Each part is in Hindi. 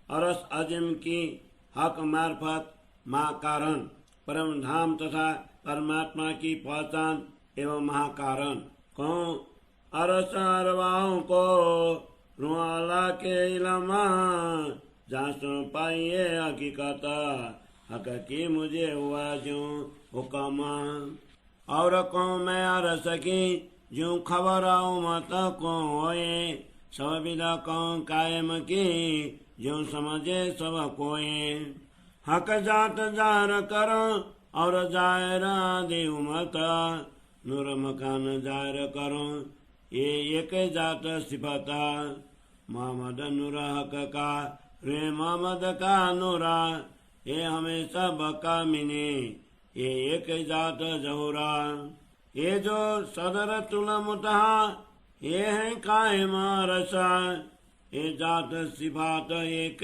अरस अजिम की हक मार्फत महाकारण, परम धाम तथा परमात्मा की पहचान एवं महाकारण। कहूँ अरस अरवाओं को रुआला के इलमा, जासों पाइए हकीकत हक की मुझे हुआ जो हुक्म। और कहूँ मैं अरस की जो खबर आऊँ मत को होए, सब विदा कहूँ कायम की जो समझे सब कोए। हक जात जार करो और जायरा दे उमत, नूर मकान जार करो ये एक जात सिफता। मोहम्मद नूर हक का रे मोहम्मद का नूरा, ये हमेशा बका मिने ये एक जात जहुरा। ये जो सदर तुल मुतहा ये है कायम रसा, ये जात सिफात एक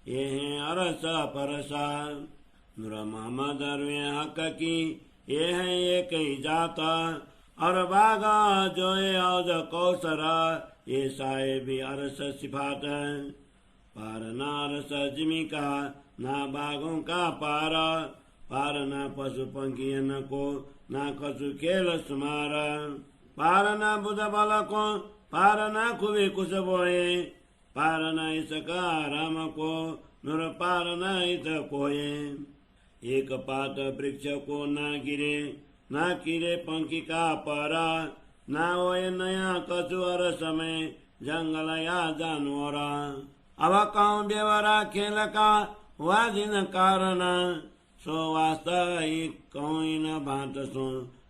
ये है अरस परसा। नूर मोहम्मद रे हक की ये है एक ही जाता, और बागा जो ये औज कौसरा ये साहिबी अरस सिफात। पार ना अरस जिमी का ना बागों का पारा, पार ना पशु पंखियन को ना कछु खेल सुमारा। पार ना बुध बल को पार ना खुबी कुछ बोए, पार ना इसका राम को नूर पार ना इत कोए। एक पात वृक्ष को ना गिरे ना गिरे पंखी का पारा, ना होए नया कछु अरस में जंगल या जानवरा। अब कहूँ बेवरा खेल का हुआ दिन कारण, सो वास्तविक कहूँ न भांत सो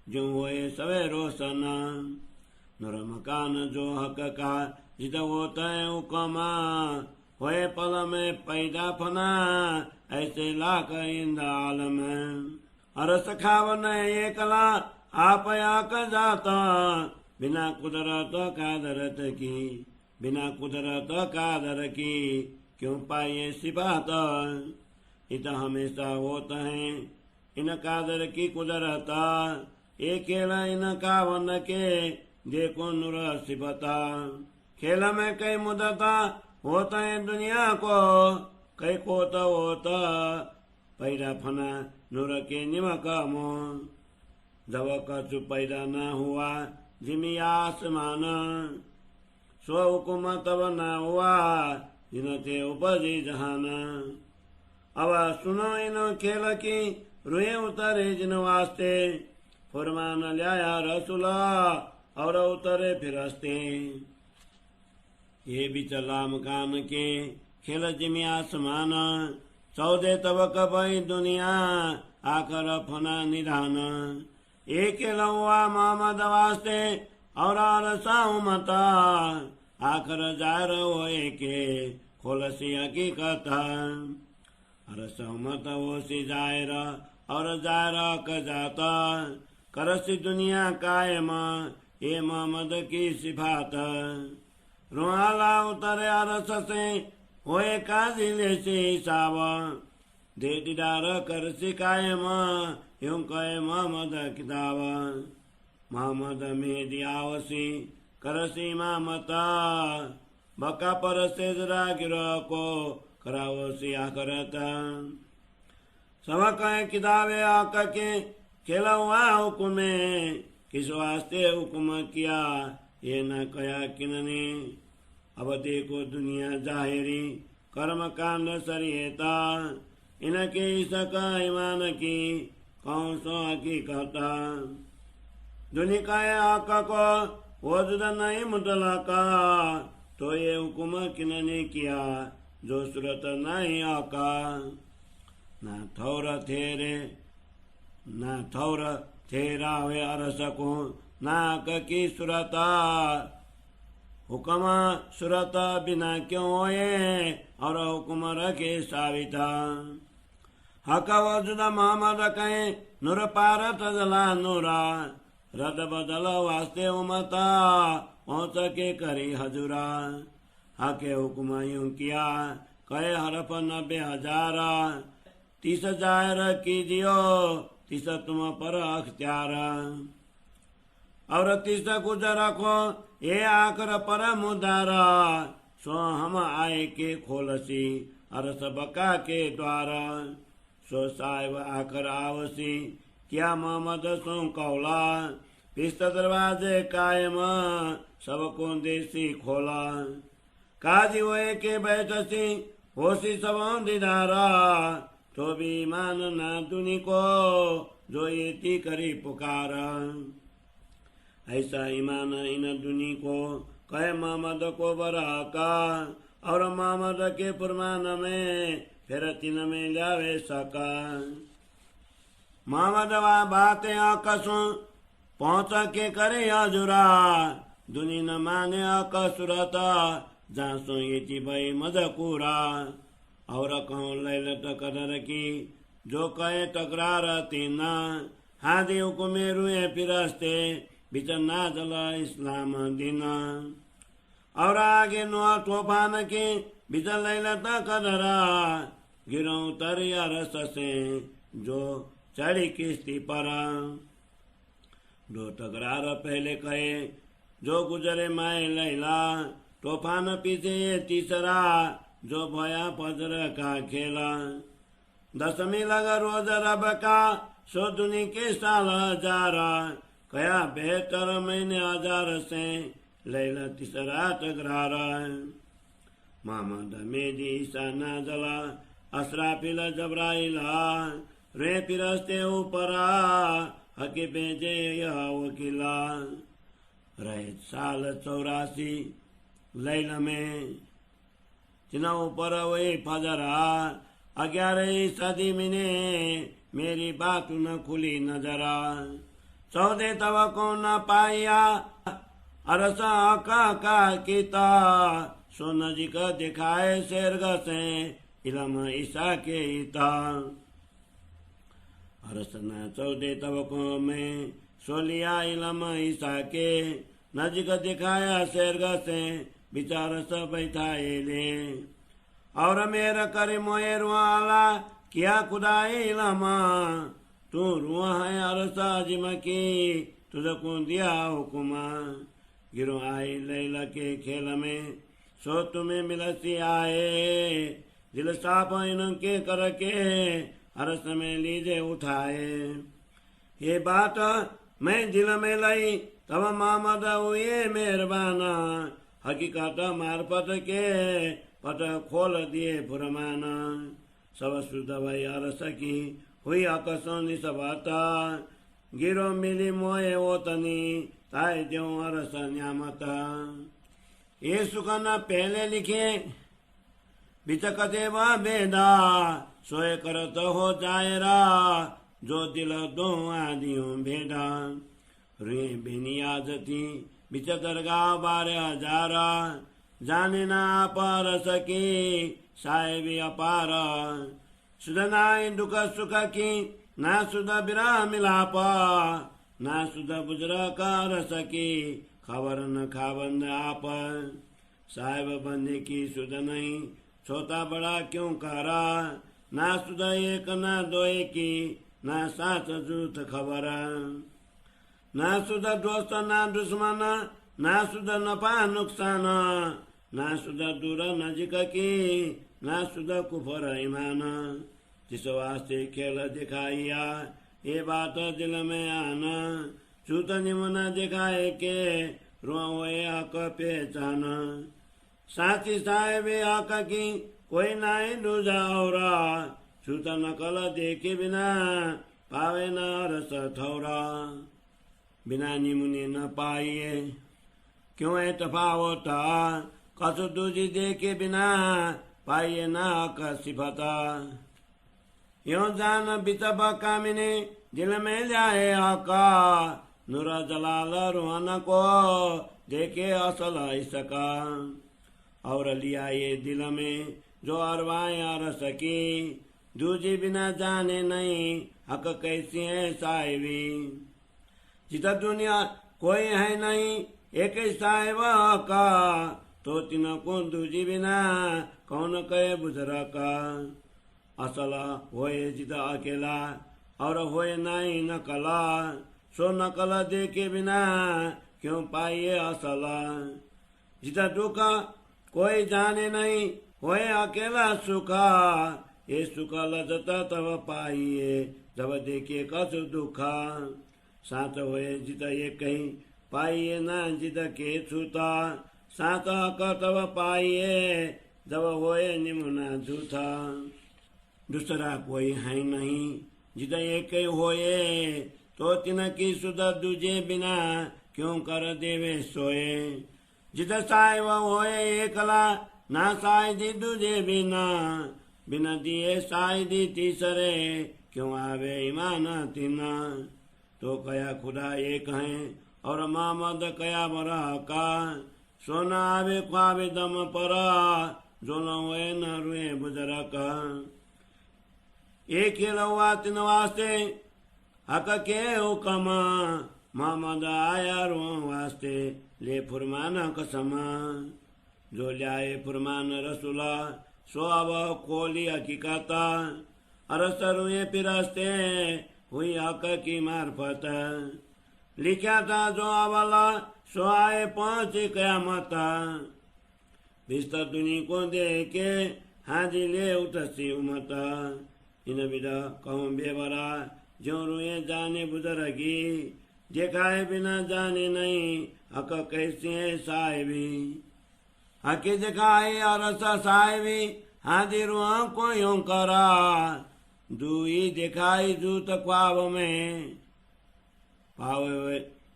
जो होए सवे रोशन। नूर मकान जो हक का जित होता है हुक्मा, होए पल में पैदा फना ऐसे लाख इंद आलम। अरस खावन एकला आप याक जाता, बिना कुदरत कादरत की बिना कुदरत कादर की क्यों पाइए सिफात। इत हमेशा होता है इन कादर की कुदरता, एक खेल इन कावन के देखो नूर सिफता। खेल में कई मुदता होता है दुनिया को, कई कोत होता पैदा फना नूर के निमक मो। जब कछु पैदा न हुआ जिमी आसमान, सो हुकुम तब न हुआ जिनते उपजी जहान। अब सुनो इन खेल की रुए उतरे जिन वास्ते, फरमान लाया रसूला और उतरे फिरस्ते। ये भी चला मकान के खेल जिमी आसमान, चौदह तबक भई दुनिया आकर फना निधान। एक लौआ मोहम्मद वास्ते और अरसा उमता, आकर जार होए के खोलसी हकीकत। अरसा उमत होसी जायर और जार क जाता, करसी दुनिया कायम ये मोहम्मद की सिफात। रुहाला उतरे अरस से होए काजिले से हिसाब, दे दीदार कर सिकायम यूं कहे मोहम्मद किताब। मोहम्मद में दियावसी करसी इमामता, बका पर से जरा गिरो को करावसी आखरत। सब कहे किताबे आक के खेला हुआ हुक्मे, किस वास्ते हुक्म किया ये न कया किनने। अब देखो दुनिया जाहिरी कर्म कांड सरियता, इनके इसका ईमान की कौन सो हकीकत। दुनिया आका को वजद नहीं मुतलका, तो ये हुक्म किनने किया जो सूरत नहीं आका। ना थौर थेरे ना थौर थेरा वे अरस को नाक की सुरता, हुक्म सुरत बिना क्यों होए और हुक्म रखे साविता। हक वजुद मोहम्मद कहे नूर पार तजला नूरा, रद बदल वास्ते उमता पहुँच के करी हजूरा। हके हुक्म यूं किया कहे हरफ 90,000, 30,000 कीजियो 30 तुम पर अख्तियार। और 30 कुछ रखो ये आकर पर मुदारा, सो हम आए के खोलसी अरस बका के द्वारा सो साहिब आकर आवसी क्या मोहम्मद सो कौला पिस्त दरवाजे कायम सबको देसी खोला काजी होए के बैठसी होसी सबों दीदारा तो भी मान ना दुनी को जो ये ती करी पुकारा ऐसा ईमान इन दुनी को कहे मोहम्मद को बरा का और मोहम्मद के फरमान में फिर तीन में जावे सका मोहम्मद वा बातें आकसों पहुंच के करे हजुरा दुनी न माने आकसुरता जासो ये ची भाई मजकूरा और कहूँ लैलत कदर की जो कहे टकरार तीना हादी हुकुमे रुए फिरस्ते बिचना जला इस्लाम दीना और आगे नुआ तूफान के बिचन लैलत कदरा गिरो तरिया रस से जो चढ़ी किस्ती पर दो टकरार पहले कहे जो गुजरे माए लैला तूफान पीछे तीसरा जो भया फजर का खेला दसवीं लगा रोज रब का सो दुनी के साल हजारा कया बेहतर महीने हजार से लैला तीसरा टकरारा मोहम्मद मेदी ईसा नाजला असराफिल जबराइला रे फिरस्ते ऊपरा हके भेजे यह वकीला रहे साल 84 लैला में जिना ऊपर वही फजरा 11वीं सदी में मेरी बात न खुली नजरा 14 तब को न पाया अरसा का कीता सो नजीक दिखाए शेरग से इलम ईसा के ईता अरसना 14 तब को में सोलिया इलम ईसा के नजीक दिखाया शेरग से विचार सब बैठाए ले और मेरा करे मोए रुआला किया खुदाई लमा तू रुआ है अरसा जिमा की तुझे को दिया हुकुमा गिरो आई लैला के खेल में सो तुम्हें मिलसी आए दिल साफ इनके करके अरस में लीजे उठाए ये बात मैं दिल में लाई तब मोहम्मद हुए मेहरबाना हकीकत मार्फत के पट खोल दिए फुरमाना सब शुद्ध भई अरस की हुई आकसों सबता गिरो मिली मोए ओतनी ताई द्यो अरस न्यामता ये सुखना पहले लिखे बिचकते वा बेदा सोए करत हो जायरा जो दिल दो आदियों भेदा रे बेनियाज थी बिच दरगाह 12,000 जाने ना पार सके साहेब अपार सुधनाई दुख सुख की ना सुधा बिरा मिलापा ना सुधा बुजरा कर सके खबर न खाबंद आप साहेब बंदे की सुध नहीं छोटा बड़ा क्यों करा ना सुधा एक ना दोए की ना साथ जूत खबर ना सुधा दोस्त ना दुश्मन ना सुधा नफा नुकसान ना सुधा दूर नजीक की ना सुधा कुफर ईमान जिस वास्ते खेल दिखाइया ये बात दिल में आना छूत निमन दिखाए के रोए हक पहचान साथी साहेब हक की कोई नाई दूजा और छूत नकल देखे बिना पावे न रस थौरा बिना निमुने न पाइए क्यों है तफावता कसु दूजी देखे बिना पाइए न का सिफता यो जान बितब कामिने दिल में जाए आका नूरा जलाल रुहाना को देखे असल इसका और लिया ये दिल में जो अरवाए अर सकी दूजी बिना जाने नहीं हक कैसी है साहिबी जिता दुनिया कोई है नहीं एक साहिब का तो तीनों को दूजी बिना कौन कहे बुजरा का असल होए जिता अकेला और होए नहीं नकला सो नकला देखे बिना क्यों पाइए असल जिता दुख कोई जाने नहीं होए अकेला सुखा। ये सुख लजत तब पाइए जब देखिए कछ दुखा। साँच होए जित ये कहीं पाइए ना जित के छूता। साँच हक तब पाइए जब होए निमुना झूठा। दूसरा कोई है नहीं जित एक होए तो तिनकी सुध दूजे बिना क्यों कर देवे सोए। जित साहेब होए एकला ना सायदी दूजे बिना। बिना दिए सायदी तीसरे क्यों आवे ईमान तीना। तो कया खुदा एक है और मोहम्मद कया बरा का। सोना आवे ख्वाबे दम परा जो न हुए न रुए बुजरा का। एक ही लौआ तिन वास्ते हक के हुकमा। मोहम्मद आया रो वास्ते ले फुरमान कसमा। जो ल्याए फुरमान रसूला सो अब खोली हकीकता। अरस रुए पिरस्ते हुई हक की मार्फत। लिखा था जो अवला सो आए पहुंची कयामत। बिस्तर दुनी को दे के हाजी ले उतसी उमत। इन बिदा कहूँ बेवरा जो रुए जाने बुजरगी। दिखाए बिना जाने नहीं हक कैसे साहिबी। हकी दिखाए अरस साहिबी हाजी रुआ को यूं करा। दुई दिखाई जूत ख्वाब में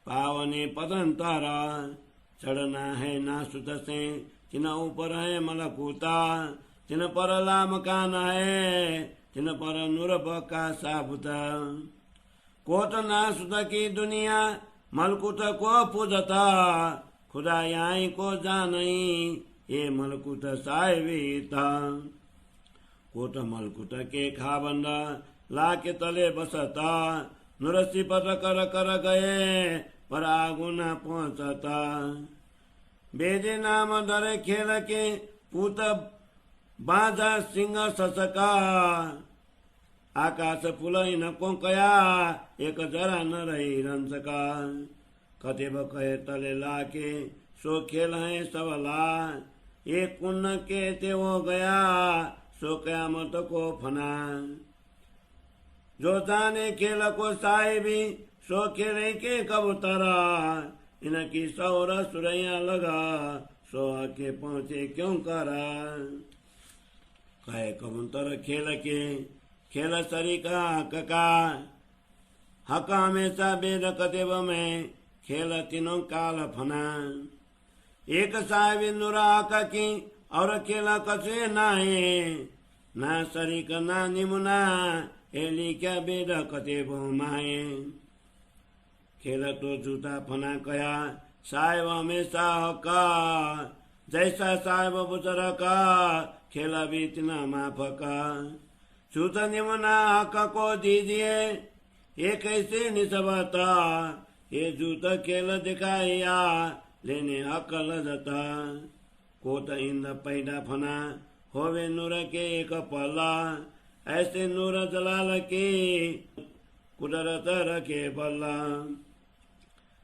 पावने पतन तारा। चढ़ना है ना सुत से तिन ऊपर है मलकूता। तिन पर ला मकान है तिन पर नूर बका साबुता। कोट ना सुत की दुनिया मलकुत को पूजता। खुदा यहाँ को जानई ये मलकुत साहिबीता। कोट मलकुत के खाबंदा ला के तले बसता। नुरसी पर कर गए पर आगू न पहुंचता। बेदे नाम दरे खेल के पूत बाजा सिंह ससका। आकाश फुलई न को कया एक जरा न रही रंसका। कतेब कहे तले लाके सो खेल है सबला। एक कुन्न के ते हो गया सो कयामत को फना। जो जाने खेल को साहिबी सो खेले के कबूतरा। इनकी सौर सुरैया लगा सो आके पहुंचे क्यों करा। कहे कबूतर खेल के खेल सरिका कका। हक हमेशा बेद कतेब में खेल तीनों काल फना। एक साहिबी नुरा की और खेल कसे नाहे। ना सरिक ना निमुना एली क्या बेद कतेब माए। खेल तो जूता फना कया साहेब हमेशा हका। जैसा साहेब बुजर का खेल भी तिना माफ का। जूत निमुना हक को दीजिए ये कैसे निस्बता। ये जूत खेल दिखाया लेने हक लजता। कोत इंद पैदा फना होवे नूर के एक पला। ऐसे नूर जलाल की कुदरत रखे बल्ला।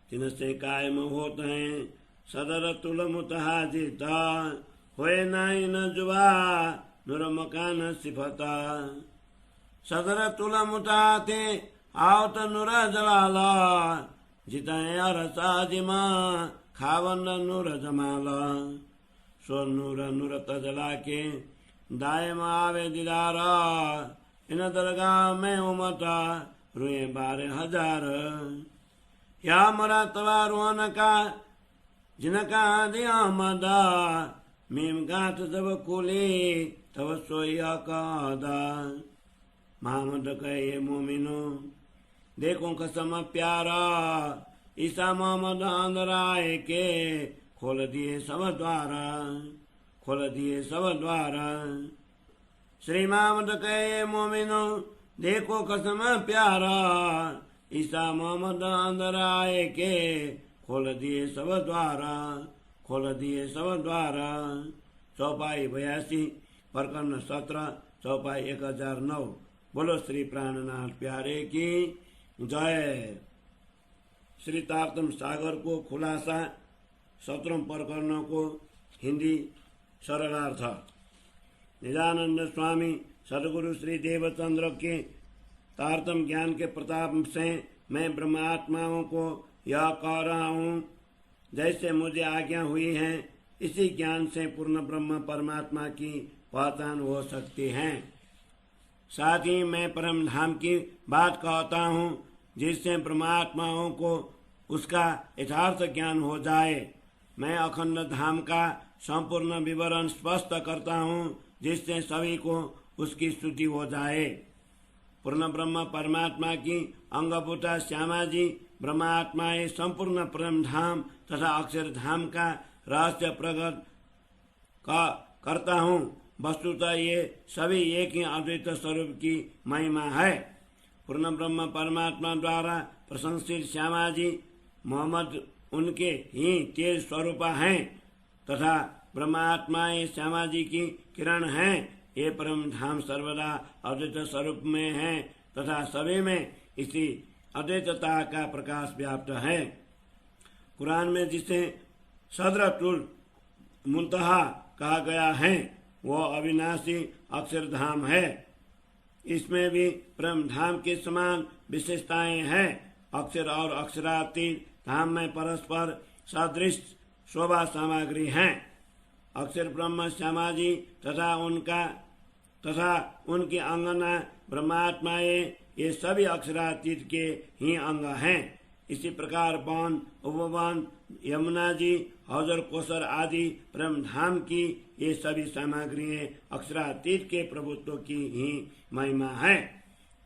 तिनसे कायम होते हैं सदर तुल मुतहाजिता। होए नाई न जुबा नूर मकान सिफता। सदर तुल मुताते आओ तो नूर जलाला। जिताए अरसा जिमा खावन नूर जमाला। सो नूर नूर तजला के दायम आवे दीदारा। इन दरगाह में उमता रुए 12,000। या मरा तवा रोहन का जिनका दिया मदा। मीम गात जब खुली तब सोया कादा। मोहम्मद कहे मोमिनो देखो कसम प्यारा। ईसा मोहम्मद अंदर आए के खोल दिए सब द्वारा। खोल दिए सब द्वारा। श्री मोहम्मद कहे मोमिनो देखो कसम प्यारा। ईसा मोहम्मद अंदर आए के खोल दिए सब द्वारा। खोल दिए सब द्वारा। चौपाई 82 प्रकरण 17 चौपाई 1009। बोलो श्री प्राणनाथ प्यारे की जय। श्री तारतम सागर को खुलासा 17 प्रकरणों को हिंदी सरलार्थ। निजानंद स्वामी सदगुरु श्री देवचंद्र के तारतम ज्ञान के प्रताप से मैं ब्रह्मात्माओं को यह कह रहा हूँ, जैसे मुझे आज्ञा हुई है इसी ज्ञान से पूर्ण ब्रह्म परमात्मा की पहचान हो सकती है। साथ ही मैं परम धाम की बात कहता हूँ जिससे ब्रह्मात्माओं को उसका यथार्थ ज्ञान हो जाए। मैं अखंड धाम का संपूर्ण विवरण स्पष्ट करता हूँ जिससे सभी को उसकी स्तुति हो जाए। पूर्ण ब्रह्म परमात्मा की अंगभूता श्यामा जी ब्रह्मात्माएं संपूर्ण परम धाम तथा अक्षर धाम का रहस्य प्रकट करता हूँ। वस्तुतः ये सभी एक ही अद्वैत स्वरूप की महिमा है। पूर्ण ब्रह्म परमात्मा द्वारा प्रशंसित श्यामा जी मोहम्मद उनके ही तेज स्वरूप हैं तथा ब्रह्मात्माएं श्यामा जी की किरण हैं। ये परम धाम सर्वदा अद्वैत स्वरूप में है तथा सभी में इसी अद्वैतता का प्रकाश व्याप्त है। कुरान में जिसे सदरतुल मुंतहा कहा गया है वह अविनाशी अक्षरधाम है। इसमें भी परम धाम के समान विशेषताएं हैं। अक्षर और अक्षरातीत धाम में परस्पर सदृश शोभा सामग्री हैं। अक्षर ब्रह्म श्यामा जी तथा उनकी अंगना ब्रह्मात्माएं ये सभी अक्षरातीत के ही अंग हैं। इसी प्रकार वन उपवन यमुना जी हौजर कोसर आदि परम धाम की ये सभी सामग्रियां अक्षरातीत के प्रभुत्व की ही महिमा है।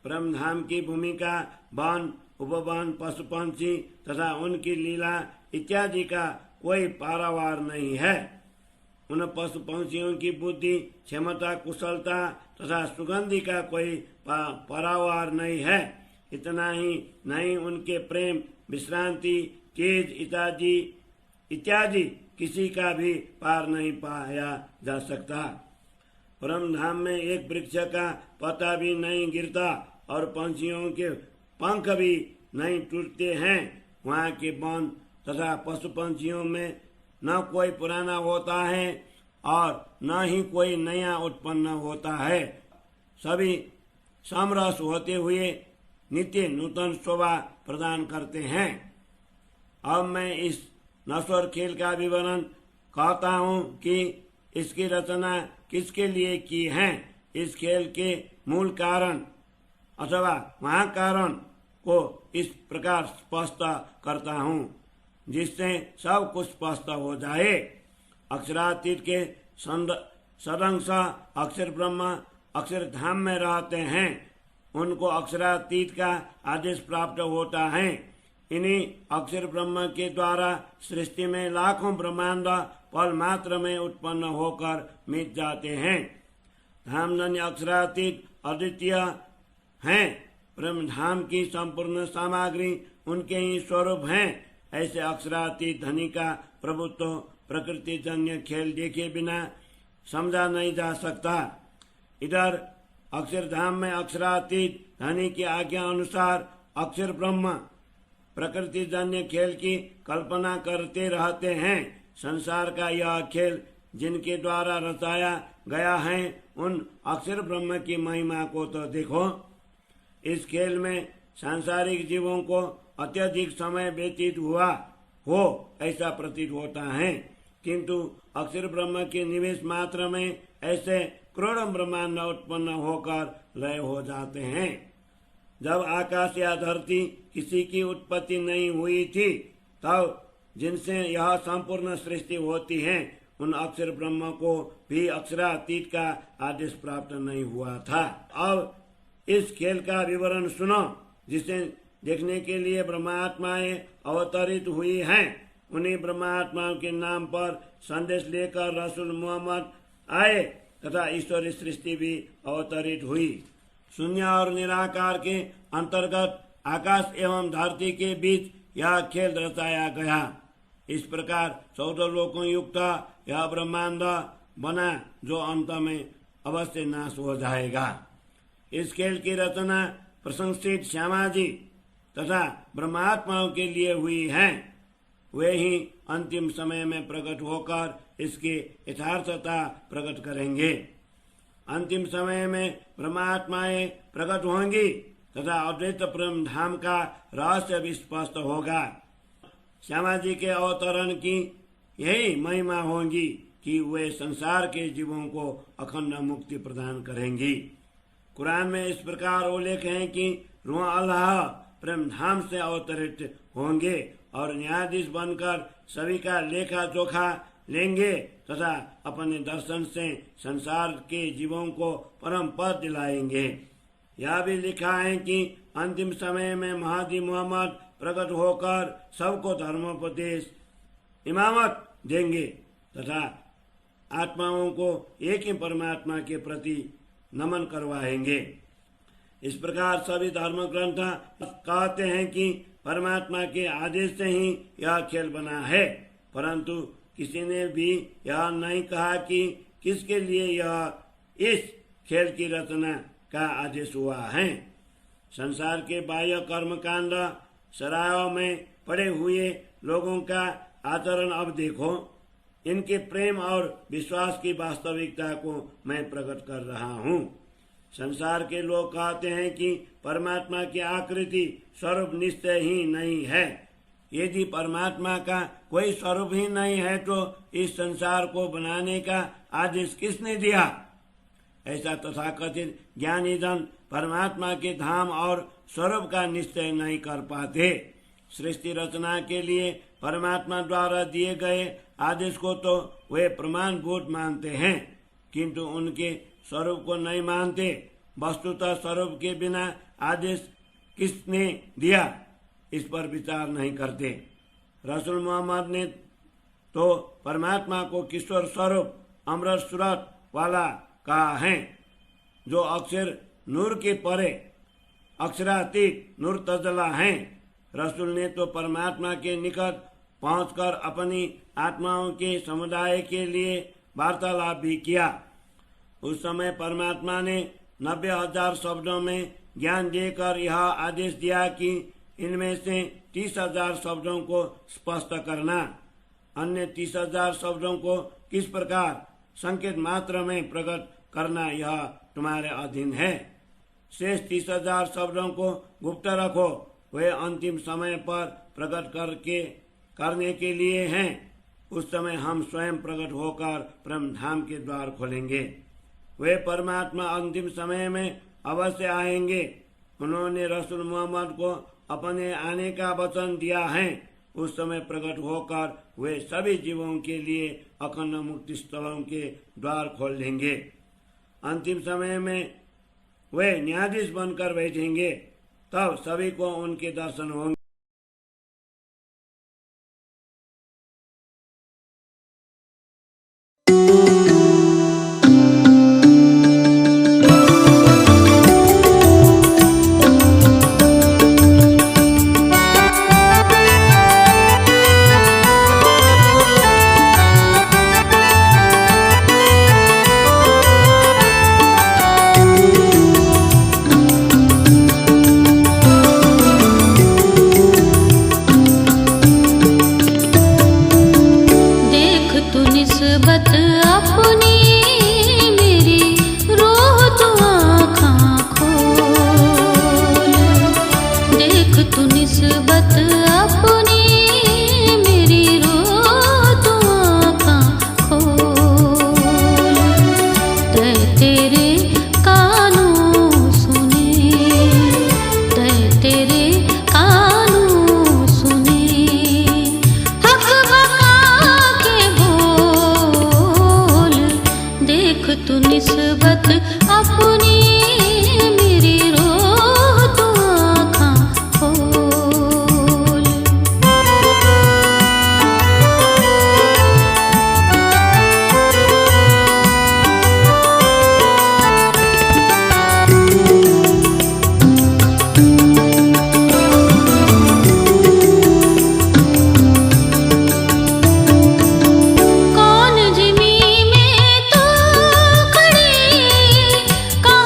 परम धाम की भूमिका वन उपवन पशु पंछी तथा उनकी लीला इत्यादि का कोई पारावार नहीं है। उन पशु पंछियों की बुद्धि क्षमता कुशलता तथा सुगंधि का कोई पारावार नहीं है। इतना ही नहीं उनके प्रेम विश्रांति तेज इत्यादि किसी का भी पार नहीं पाया जा सकता। परम धाम में एक वृक्ष का पत्ता भी नहीं गिरता और पंछियों के पंख भी नहीं टूटते हैं। वहाँ के वन तथा पशु पंछियों में न कोई पुराना होता है और न ही कोई नया उत्पन्न होता है। सभी समरस होते हुए नित्य नूतन शोभा प्रदान करते हैं। अब मैं इस नश्वर खेल का विवरण कहता हूँ कि इसकी रचना किसके लिए की है। इस खेल के मूल कारण अथवा महाकारण को इस प्रकार स्पष्ट करता हूँ जिससे सब कुछ स्पष्ट हो जाए। अक्षरातीत के सदंश अक्षर ब्रह्म अक्षर धाम में रहते हैं। उनको अक्षरातीत का आदेश प्राप्त होता है। इन्हीं अक्षर ब्रह्म के द्वारा सृष्टि में लाखों ब्रह्मांड पल मात्र में उत्पन्न होकर मिट जाते हैं। धामधन्य अक्षरातीत अद्वितीय हैं। ब्रह्म धाम की संपूर्ण सामग्री उनके ही स्वरूप हैं। ऐसे अक्षरातीत धनी का प्रभुत्व प्रकृति जन्य खेल देखे बिना समझा नहीं जा सकता। इधर अक्षरधाम में अक्षरातीत धनी की आज्ञा अनुसार अक्षर ब्रह्म प्रकृति जन्य खेल की कल्पना करते रहते हैं। संसार का यह खेल जिनके द्वारा रचाया गया है उन अक्षर ब्रह्म की महिमा को तो देखो। इस खेल में सांसारिक जीवों को अत्यधिक समय व्यतीत हुआ हो ऐसा प्रतीत होता है, किंतु अक्षर ब्रह्म के निवेश मात्र में ऐसे करोड़ों ब्रह्मांड उत्पन्न होकर लय हो जाते हैं। जब आकाश या धरती किसी की उत्पत्ति नहीं हुई थी तब जिनसे यह संपूर्ण सृष्टि होती है उन अक्षर ब्रह्म को भी अक्षरातीत का आदेश प्राप्त नहीं हुआ था। अब इस खेल का विवरण सुनो जिसे देखने के लिए ब्रह्मात्माएं अवतरित हुई हैं। उन्हीं ब्रह्मात्माओं के नाम पर संदेश लेकर रसूल मोहम्मद आए तथा ईश्वरी सृष्टि भी अवतरित हुई। शून्य और निराकार के अंतर्गत आकाश एवं धरती के बीच यह खेल रचाया गया। इस प्रकार 14 लोकों युक्त यह ब्रह्मांड बना जो अंत में अवश्य नाश हो जाएगा। इस खेल की रचना प्रशंसित श्यामा जी तथा ब्रह्मात्माओं के लिए हुई है। वे ही अंतिम समय में प्रकट होकर इसकी यथार्थता प्रकट करेंगे। अंतिम समय में परमात्माएं प्रकट होंगी तथा अद्वैत ब्रह्म धाम का रहस्य भी स्पष्ट होगा। श्यामा जी के अवतरण की यही महिमा होगी कि वे संसार के जीवों को अखंड मुक्ति प्रदान करेंगी। कुरान में इस प्रकार उल्लेख है कि रूह अल्लाह ब्रह्म धाम से अवतरित होंगे और न्यायाधीश बनकर सभी का लेखा जोखा लेंगे तथा अपने दर्शन से संसार के जीवों को परम पद दिलाएंगे। यह भी लिखा है कि अंतिम समय में महदी मोहम्मद प्रकट होकर सबको धर्मोपदेश इमामत देंगे तथा आत्माओं को एक ही परमात्मा के प्रति नमन करवाएंगे। इस प्रकार सभी धर्म ग्रंथ कहते हैं कि परमात्मा के आदेश से ही यह खेल बना है, परंतु किसी ने भी यह नहीं कहा कि किसके लिए यह इस खेल की रचना का आदेश हुआ है। संसार के बाह्य कर्मकांड सरायों में पड़े हुए लोगों का आचरण अब देखो। इनके प्रेम और विश्वास की वास्तविकता को मैं प्रकट कर रहा हूँ। संसार के लोग कहते हैं कि परमात्मा की आकृति स्वरूप निश्चय ही नहीं है। यदि परमात्मा का कोई स्वरूप ही नहीं है तो इस संसार को बनाने का आदेश किसने दिया? ऐसा तथाकथित ज्ञानी जन परमात्मा के धाम और स्वरूप का निश्चय नहीं कर पाते। सृष्टि रचना के लिए परमात्मा द्वारा दिए गए आदेश को तो वे प्रमाणभूत मानते हैं, किंतु उनके स्वरूप को नहीं मानते। वस्तुतः स्वरूप के बिना आदेश किसने दिया, इस पर विचार नहीं करते। रसूल मोहम्मद ने तो परमात्मा को किशोर स्वरूप अमृत सूरत वाला कहा है, जो अक्षर नूर के परे अक्षरातीत नूर तजला है। रसूल ने तो परमात्मा के निकट पहुंचकर अपनी आत्माओं के समुदाय के लिए वार्तालाप भी किया। उस समय परमात्मा ने 90,000 शब्दों में ज्ञान देकर यह आदेश दिया कि इनमें से 30,000 शब्दों को स्पष्ट करना, अन्य 30,000 शब्दों को किस प्रकार संकेत मात्र में प्रकट करना यह तुम्हारे अधीन है। शेष 30,000 शब्दों को गुप्त रखो, वे अंतिम समय पर प्रकट करने के लिए हैं। उस समय हम स्वयं प्रकट होकर परम धाम के द्वार खोलेंगे। वे परमात्मा अंतिम समय में अवश्य आएंगे। उन्होंने रसूल मोहम्मद को अपने आने का वचन दिया है। उस समय प्रकट होकर वे सभी जीवों के लिए अखंड मुक्ति स्थलों के द्वार खोल देंगे। अंतिम समय में वे न्यायाधीश बनकर बैठेंगे, तब सभी को उनके दर्शन होंगे। कौन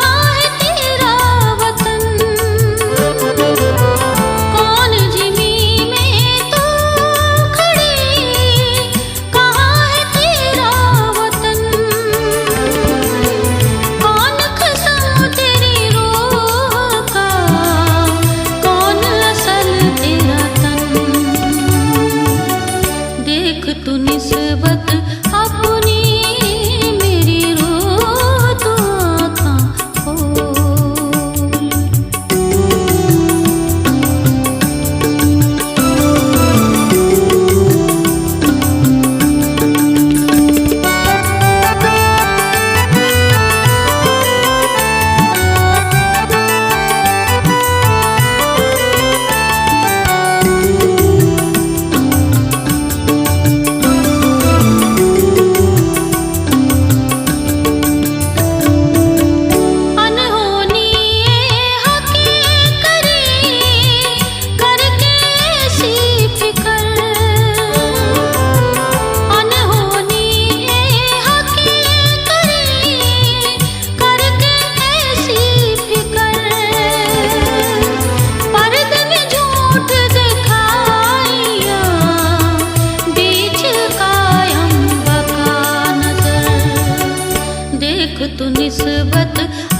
देख तू निस्बत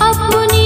अपनी